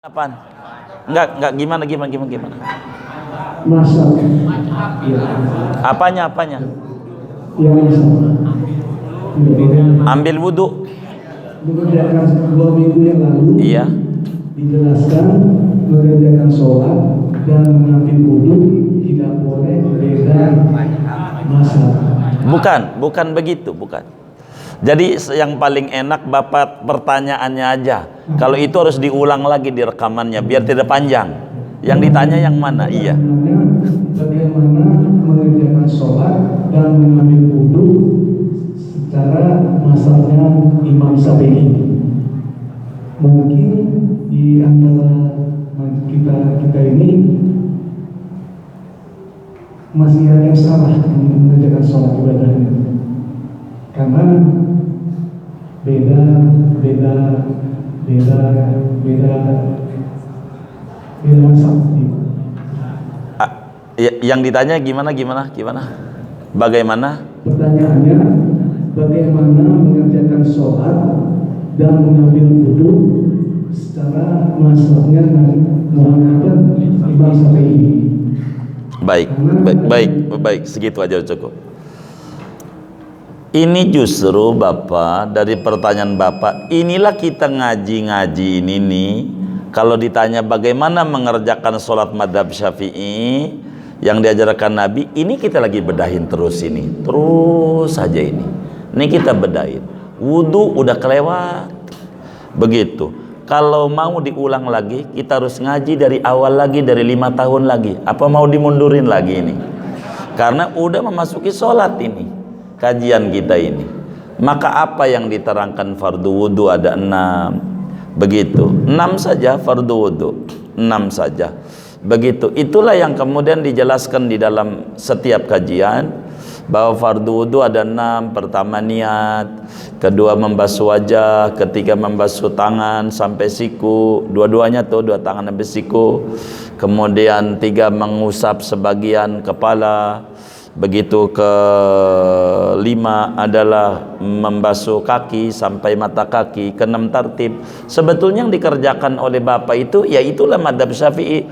Apaan? Enggak gimana? Masak. Apanya? Ya masak. Ambil wudhu. Mengerjakan 2 minggu yang lalu. Iya. Dijelaskan mengerjakan sholat dan mengambil wudhu tidak boleh beda masak. Bukan begitu, bukan. Jadi yang paling enak Bapak pertanyaannya aja. Kalau itu harus diulang lagi di rekamannya biar tidak panjang. Yang ditanya yang mana? Iya. Bagaimana mengerjakan sholat dan mengambil wudhu secara masaknya Imam Syafi'i. Mungkin di antara kita ini masih ada yang salah mengerjakan sholat ibadahnya, karena beda masak. Yang ditanya gimana? Bagaimana? Pertanyaannya, bagaimana mengerjakan sholat dan mengambil wudhu secara masaknya Muhammad Imam Syafi'i. Baik, segitu aja cukup. Ini justru Bapak, dari pertanyaan Bapak, inilah kita ngaji ini nih. Kalau ditanya bagaimana mengerjakan sholat madhab Syafi'i yang diajarkan Nabi, ini kita lagi bedahin terus saja ini. Ini kita bedahin. Wudhu udah kelewat. Begitu. Kalau mau diulang lagi, kita harus ngaji dari awal lagi, dari 5 tahun lagi. Apa mau dimundurin lagi ini? Karena udah memasuki sholat ini, kajian kita ini. Maka apa yang diterangkan fardu wudhu ada 6. Begitu, 6 saja fardu wudhu, 6 saja. Begitu, itulah yang kemudian dijelaskan di dalam setiap kajian, bahwa fardu wudhu ada 6. Pertama niat, kedua membasuh wajah, ketiga membasuh tangan sampai siku, dua-duanya tuh, 2 tangan sampai siku. Kemudian 3 mengusap sebagian kepala. Begitu ke-5 adalah membasuh kaki sampai mata kaki. Ke-6 tartib. Sebetulnya yang dikerjakan oleh Bapak itu, ya itulah madhab Syafi'i,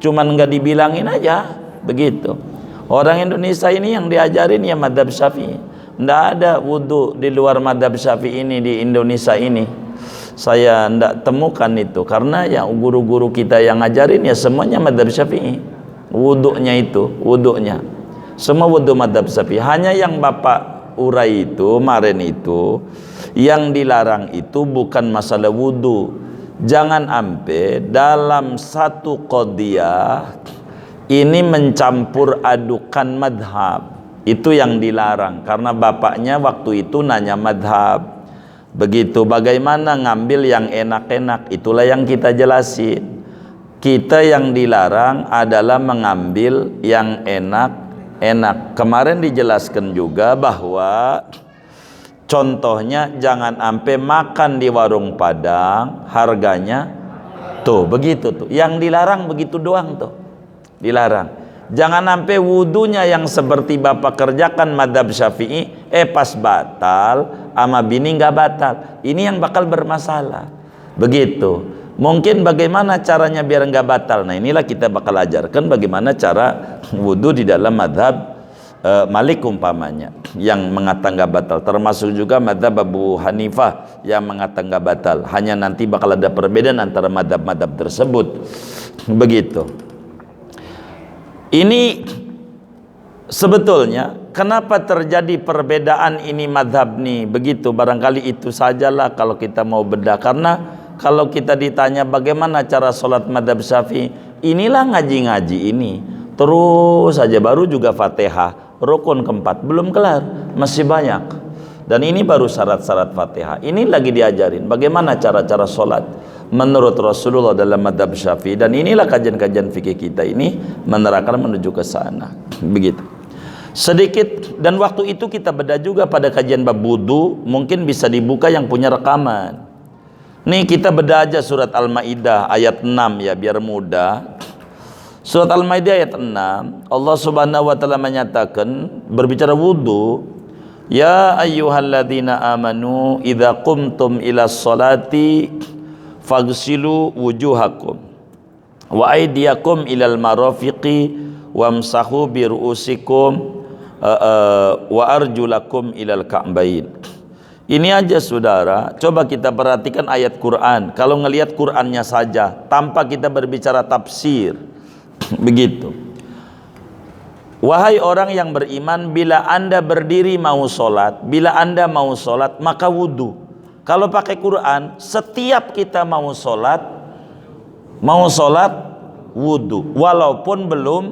cuman nggak dibilangin aja. Begitu. Orang Indonesia ini yang diajarin ya madhab Syafi'i. Nggak ada wudhu di luar madhab Syafi'i ini di Indonesia ini. Saya nggak temukan itu, karena ya guru-guru kita yang ngajarin ya semuanya madhab Syafi'i. Wudhunya semua wudhu madhab Syafi'i. Hanya yang Bapak urai itu kemarin itu, yang dilarang itu bukan masalah wudhu. Jangan ampe dalam satu qadiyah ini mencampur adukan madhab. Itu yang dilarang, karena bapaknya waktu itu nanya madhab. Begitu, bagaimana ngambil yang enak-enak, itulah yang kita jelasin. Kita yang dilarang adalah mengambil yang enak. Kemarin dijelaskan juga bahwa contohnya jangan sampai makan di warung Padang harganya tuh begitu tuh. Yang dilarang begitu doang tuh. Dilarang. Jangan sampai wudunya yang seperti Bapak kerjakan madhab Syafi'i, pas batal sama bini nggak batal. Ini yang bakal bermasalah. Begitu. Mungkin bagaimana caranya biar nggak batal. Nah inilah kita bakal ajarkan bagaimana cara wudu di dalam madhab Malik umpamanya, yang mengatakan nggak batal. Termasuk juga madhab Abu Hanifah yang mengatakan nggak batal. Hanya nanti bakal ada perbedaan antara madhab-madhab tersebut. Begitu. Ini sebetulnya kenapa terjadi perbedaan ini madhab nih begitu, barangkali itu sajalah kalau kita mau bedah. Karena kalau kita ditanya bagaimana cara sholat madhab Syafi'i, inilah ngaji-ngaji ini terus saja. Baru juga Fatihah rukun keempat belum kelar, masih banyak. Dan ini baru syarat-syarat Fatihah. Ini lagi diajarin bagaimana cara-cara sholat menurut Rasulullah dalam madhab Syafi'i. Dan inilah kajian-kajian fikih kita ini menerangkan menuju ke sana. Begitu. Sedikit, dan waktu itu kita bedah juga pada kajian bab wudu. Mungkin bisa dibuka yang punya rekaman. Nih kita bedah aja surat Al-Maidah ayat 6 ya, biar mudah. Surat Al-Maidah ayat 6, Allah Subhanahu wa taala menyatakan berbicara wudu, ya ayyuhalladzina amanu idza qumtum ila sholati faghsilu wujuhakum wa aydiyakum ilal marafiqi wamsahu bi ru'usikum wa arjulakum ilal ka'bain. Ini aja saudara, coba kita perhatikan ayat Quran. Kalau ngelihat Qurannya saja tanpa kita berbicara tafsir, begitu. Wahai orang yang beriman, bila anda berdiri mau sholat, bila anda mau sholat maka wudhu. Kalau pakai Quran, setiap kita mau sholat wudhu, walaupun belum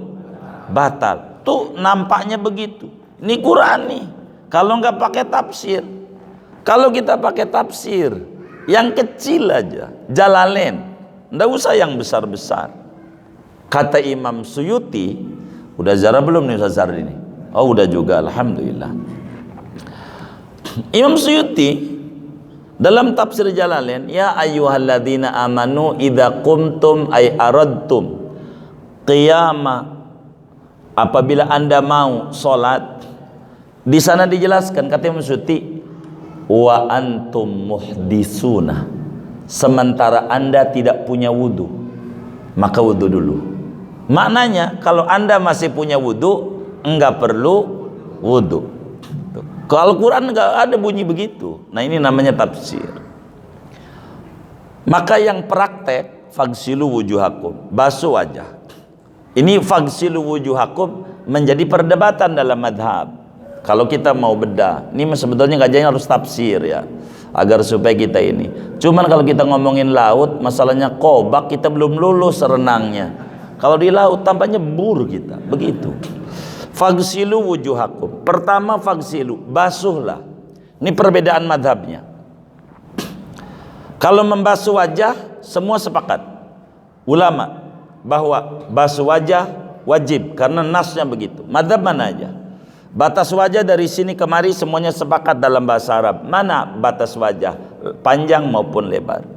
batal. Tuh nampaknya begitu. Ini Quran nih. Kalau nggak pakai tafsir. Kalau kita pakai tafsir yang kecil aja, Jalalain, nggak usah yang besar-besar. Kata Imam Suyuti, udah zara belum nih Ustaz Zardi ini? Oh udah juga, alhamdulillah. Imam Suyuti dalam tafsir Jalalain, ya ayyuhalladzina amanu idza qumtum ay aradtum qiyama, apabila anda mau sholat. Di sana dijelaskan, kata Imam Suyuti, wa antum muhdisuna, sementara anda tidak punya wudu, maka wudu dulu. Maknanya kalau anda masih punya wudu, enggak perlu wudu. Kalau Quran enggak ada bunyi begitu. Nah ini namanya tafsir. Maka yang praktek, faghsilu wujuhakum, basuh wajah. Ini faghsilu wujuhakum menjadi perdebatan dalam madhab. Kalau kita mau bedah, ini sebetulnya kajiannya harus tafsir ya, agar supaya kita ini. Cuman kalau kita ngomongin laut, masalahnya kobak, kita belum lulus renangnya. Kalau di laut tampaknya bur kita, begitu. Faghsilu wujuhakum. Pertama faghsilu, basuhlah. Ini perbedaan madhabnya. Kalau membasuh wajah, semua sepakat ulama bahwa basuh wajah wajib karena nasnya begitu. Madhab mana aja? Batas wajah dari sini kemari semuanya sepakat dalam bahasa Arab. Mana batas wajah? Panjang maupun lebar.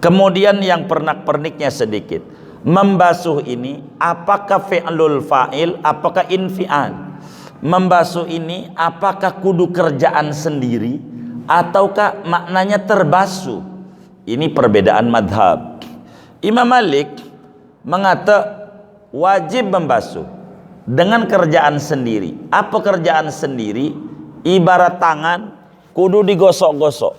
Kemudian yang pernak-perniknya sedikit. Membasuh ini apakah fi'lul fa'il, apakah infial? Membasuh ini apakah kudu kerjaan sendiri ataukah maknanya terbasuh? Ini perbedaan madhab. Imam Malik mengata wajib membasuh dengan kerjaan sendiri. Apa kerjaan sendiri? Ibarat tangan kudu digosok-gosok.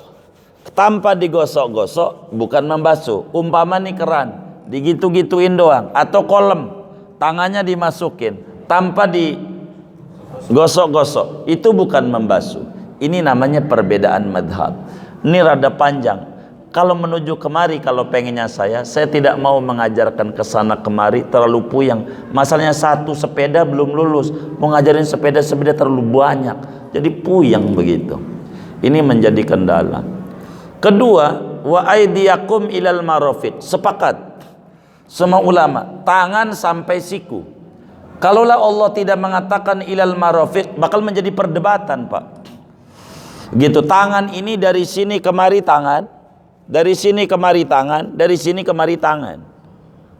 Tanpa digosok-gosok bukan membasuh. Umpama nih keran, digitu-gituin doang, atau kolam, tangannya dimasukin tanpa digosok-gosok, itu bukan membasuh. Ini namanya perbedaan madhab. Ini rada panjang. Kalau menuju kemari, kalau pengennya saya tidak mau mengajarkan ke sana kemari terlalu puyang. Masalahnya satu sepeda belum lulus, mau ngajarin sepeda terlalu banyak, jadi puyang begitu. Ini menjadi kendala. Kedua, wa aydiyakum ilal marafiq, sepakat semua ulama, tangan sampai siku. Kalaulah Allah tidak mengatakan ilal marafiq, bakal menjadi perdebatan, Pak. Gitu, tangan ini dari sini kemari tangan, dari sini kemari tangan, dari sini kemari tangan.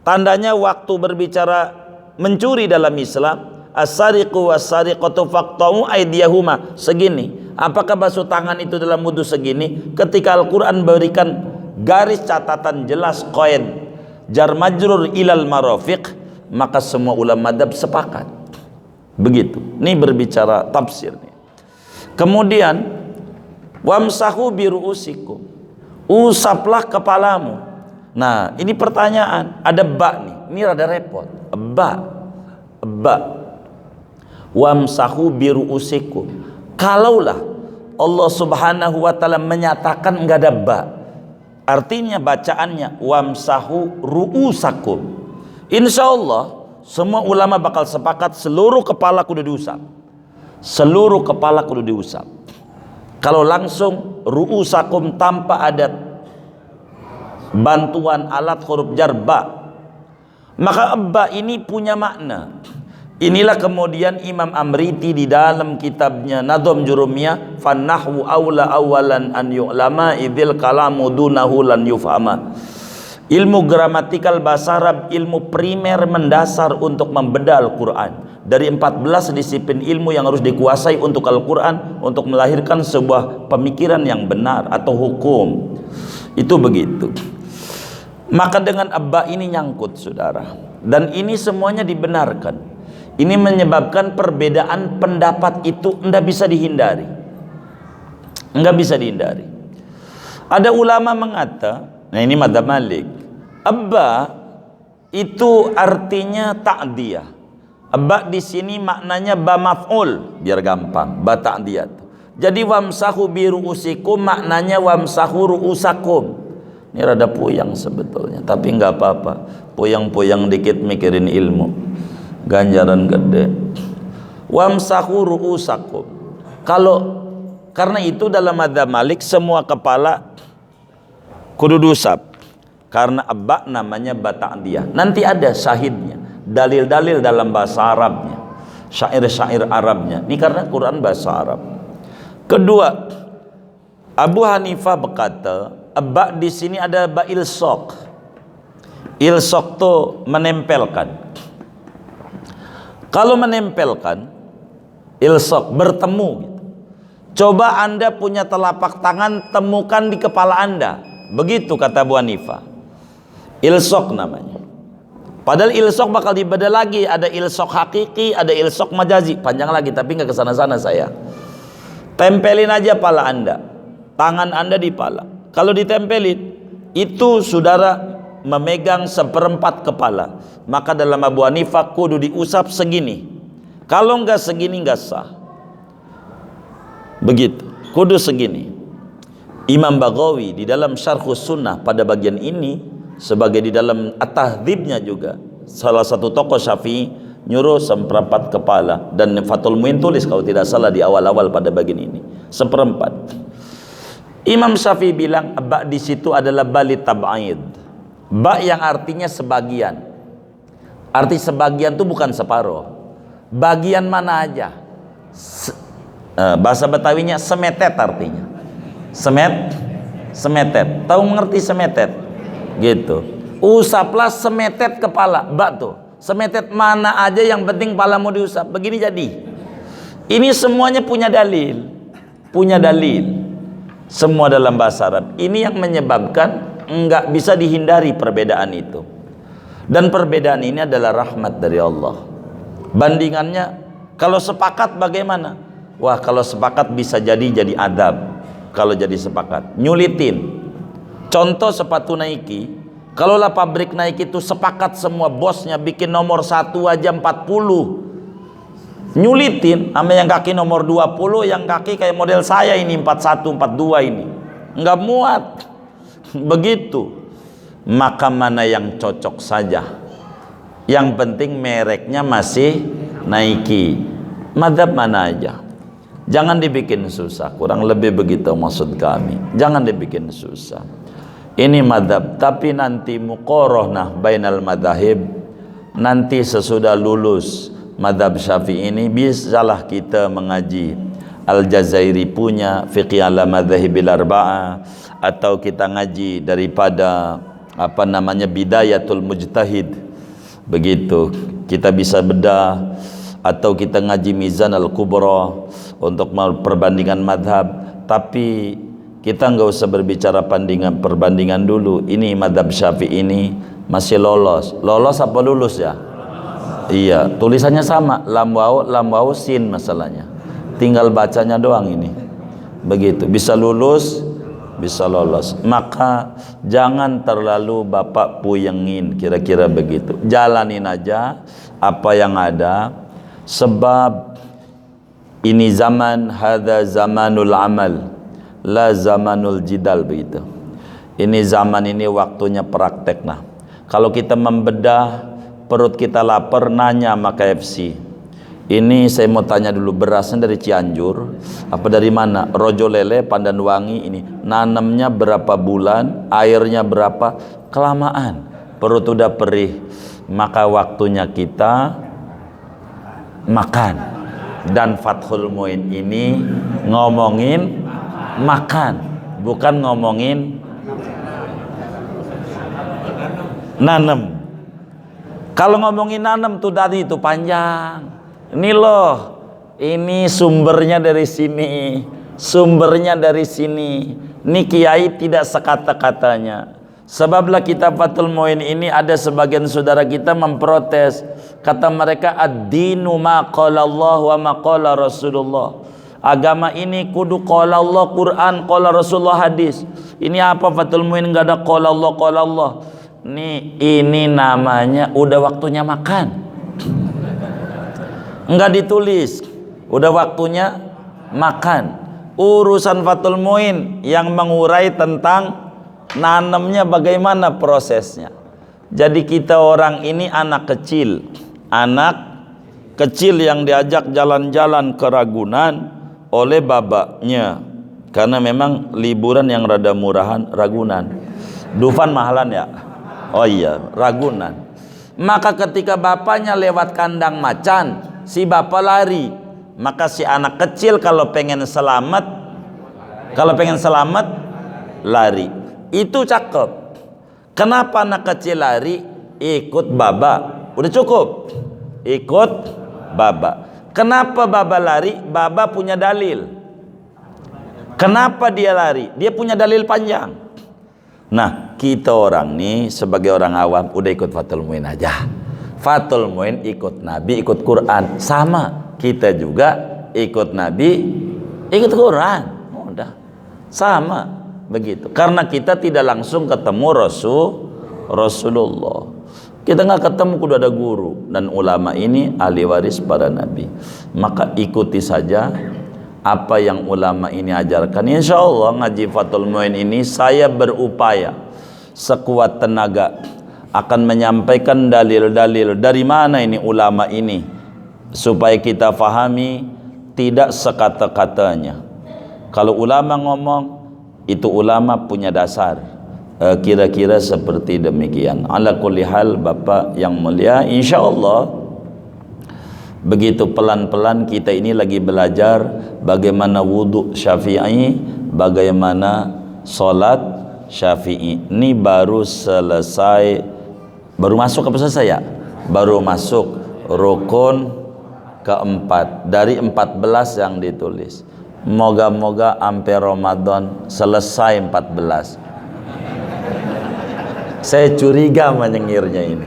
Tandanya waktu berbicara mencuri dalam Islam, as-sariqu was-sariqatu faqta'u aydiyahuma, segini. Apakah basuh tangan itu dalam wudu segini? Ketika Al-Quran berikan garis catatan jelas qaid jar majrur ilal marafiq, maka semua ulama madhab sepakat. Begitu. Ini berbicara tafsir. Kemudian wamsahu bi ru'usikum, usaplah kepalamu. Nah, ini pertanyaan, ada ba nih. Ini rada repot. Ba. Wamsahu bi ru'usikum. Kalaulah Allah Subhanahu wa taala menyatakan enggak ada ba, artinya bacaannya wamsahu ru'usakum. Insyaallah semua ulama bakal sepakat seluruh kepala kudu diusap. Seluruh kepala kudu diusap. Kalau langsung ru'usakum tanpa ada bantuan alat huruf jar ba, maka ba ini punya makna. Inilah kemudian Imam Amriti di dalam kitabnya Nadham Jurumiyah, fannahwu awla awalan an yu'lama idzil kalamu dunahu lan yufhama. Ilmu gramatikal bahasa Arab, ilmu primer mendasar untuk membedah Al-Quran. Dari 14 disiplin ilmu yang harus dikuasai untuk Al-Quran, untuk melahirkan sebuah pemikiran yang benar atau hukum. Itu begitu. Maka dengan abba ini nyangkut, saudara. Dan ini semuanya dibenarkan. Ini menyebabkan perbedaan pendapat itu tidak bisa dihindari. Enggak bisa dihindari. Ada ulama mengata, nah ini madzhab Malik, abba itu artinya ta'diyah. Abba di sini maknanya ba maf'ul, biar gampang, ba ta'diyah. Jadi wamsahu bi ru'usikum maknanya wamsahu ru'usakum. Ini rada puyang sebetulnya, tapi nggak apa-apa. Puyang-puyang dikit mikirin ilmu, ganjaran gede. Wamsahu ru'usakum. Karena itu dalam madzhab Malik semua kepala kudu diusap. Karena abba namanya bata'diyah. Nanti ada syahidnya, dalil-dalil dalam bahasa Arabnya, syair-syair Arabnya. Ini karena Quran bahasa Arab. Kedua, Abu Hanifah berkata, abba di sini ada ba ilsaq. Ilsaq itu menempelkan. Kalau menempelkan, ilsaq bertemu gitu. Coba Anda punya telapak tangan, temukan di kepala Anda. Begitu kata Abu Hanifah. Ilsaq namanya. Padahal ilsaq bakal dibeda lagi. Ada ilsaq hakiki, ada ilsaq majazi. Panjang lagi, tapi nggak kesana-sana saya. Tempelin aja pala Anda, tangan Anda di pala. Kalau ditempelin, itu saudara memegang seperempat kepala. Maka dalam Abu Hanifah kudu diusap segini. Kalau nggak segini nggak sah. Begitu, kudu segini. Imam Baghawi di dalam Syarhus Sunnah pada bagian ini, sebagai di dalam At-Tahdzibnya juga, salah satu tokoh Syafi'i nyuruh seperempat kepala, dan Fathul Muin tulis kalau tidak salah di awal-awal pada bagian ini seperempat. Imam Syafi'i bilang ba di situ adalah bali tab'id, ba yang artinya sebagian. Arti sebagian itu bukan separuh, bagian mana aja. Bahasa Betawinya semetet artinya. Semetet. Tahu mengerti semetet? Gitu. Usaplah semetet kepala, bak tuh. Semetet mana aja yang penting palamu diusap. Begini jadi. Ini semuanya punya dalil. Semua dalam bahasa Arab. Ini yang menyebabkan enggak bisa dihindari perbedaan itu. Dan perbedaan ini adalah rahmat dari Allah. Bandingannya, kalau sepakat bagaimana? Wah, kalau sepakat bisa jadi adab. Kalau jadi sepakat, nyulitin. Contoh sepatu Nike. Kalaulah pabrik Nike itu sepakat semua, bosnya bikin nomor 1 aja 40. Nyulitin, sama yang kaki nomor 20, yang kaki kayak model saya ini 41, 42 ini. Enggak muat. Begitu. Maka mana yang cocok saja. Yang penting mereknya masih Nike. Madzhab mana aja. Jangan dibikin susah, kurang lebih begitu maksud kami. Jangan dibikin susah. Ini madhab, tapi nanti muqaranah bainal madhahib, nanti sesudah lulus madhab Syafi'i ini bisalah kita mengaji Al-Jazairi punya Fiqh ala Madhahibil Arba'ah, atau kita ngaji daripada Bidayatul Mujtahid. Begitu kita bisa bedah, atau kita ngaji Mizan Al-Kubra untuk perbandingan madhab. Tapi kita nggak usah berbicara perbandingan dulu. Ini madhab Syafi'i ini masih lolos apa lulus ya? Iya, tulisannya sama, lam waw sin masalahnya, tinggal bacanya doang ini. Begitu, bisa lulus, bisa lolos. Maka jangan terlalu bapak puyengin, kira-kira begitu. Jalanin aja apa yang ada, sebab ini zaman, hadza zamanul amal, la zamanul jidal, begitu. Ini zaman, ini waktunya praktek. Nah, kalau kita membedah, perut kita lapar, nanya sama KFC. Ini saya mau tanya dulu, berasnya dari Cianjur apa dari mana? Rojo Lele, Pandanwangi, ini nanamnya berapa bulan, airnya berapa? Kelamaan, perut udah perih. Maka waktunya kita makan. Dan Fathul Muin ini ngomongin makan, bukan ngomongin nanem. Kalau ngomongin nanem tuh tadi itu panjang. Ini loh, ini sumbernya dari sini, sumbernya dari sini. Ini kiai tidak sekata-katanya. Sebablah kitab Fathul Muin ini ada sebagian saudara kita memprotes. Kata mereka, ad-dinu ma qala Allah wa ma qala Rasulullah. Agama ini kudu qala Allah Quran, qala Rasulullah hadis. Ini apa Fathul Muin enggak ada qala Allah qala Allah. Ini namanya udah waktunya makan. Enggak ditulis. Udah waktunya makan. Urusan Fathul Muin yang mengurai tentang nanamnya bagaimana prosesnya. Jadi kita orang ini anak kecil yang diajak jalan-jalan ke Ragunan oleh babaknya, karena memang liburan yang rada murahan Ragunan. Dufan mahalan ya? Oh iya, Ragunan. Maka ketika bapaknya lewat kandang macan, si bapak lari. Maka si anak kecil kalau pengen selamat lari. Itu cakep. Kenapa anak kecil lari? Ikut baba. Udah cukup. Ikut baba. Kenapa baba lari? Baba punya dalil. Kenapa dia lari? Dia punya dalil panjang. Nah, kita orang nih sebagai orang awam udah ikut Fathul Muin aja. Fathul Muin ikut Nabi, ikut Quran. Sama. Kita juga ikut Nabi, ikut Quran. Udah. Sama. Begitu, karena kita tidak langsung ketemu Rasulullah. Kita nggak ketemu, kudu ada guru, dan ulama ini ahli waris para nabi. Maka ikuti saja apa yang ulama ini ajarkan. Insya Allah ngaji Fathul Muin ini saya berupaya sekuat tenaga akan menyampaikan dalil-dalil dari mana ini ulama ini, supaya kita fahami tidak sekata-katanya. Kalau ulama ngomong, itu ulama punya dasar. Kira-kira seperti demikian. Ala kulli hal, Bapak yang mulia, insya Allah begitu pelan-pelan kita ini lagi belajar bagaimana wudhu Syafi'i, bagaimana sholat Syafi'i. Ini baru selesai, baru masuk apa selesai ya? Baru masuk rukun keempat dari 14 yang ditulis. Moga-moga sampai Ramadan selesai 14. Saya curiga menyengirnya ini.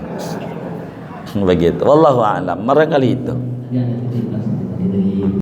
Begitu. Wallahu a'lam. Barangkali itu.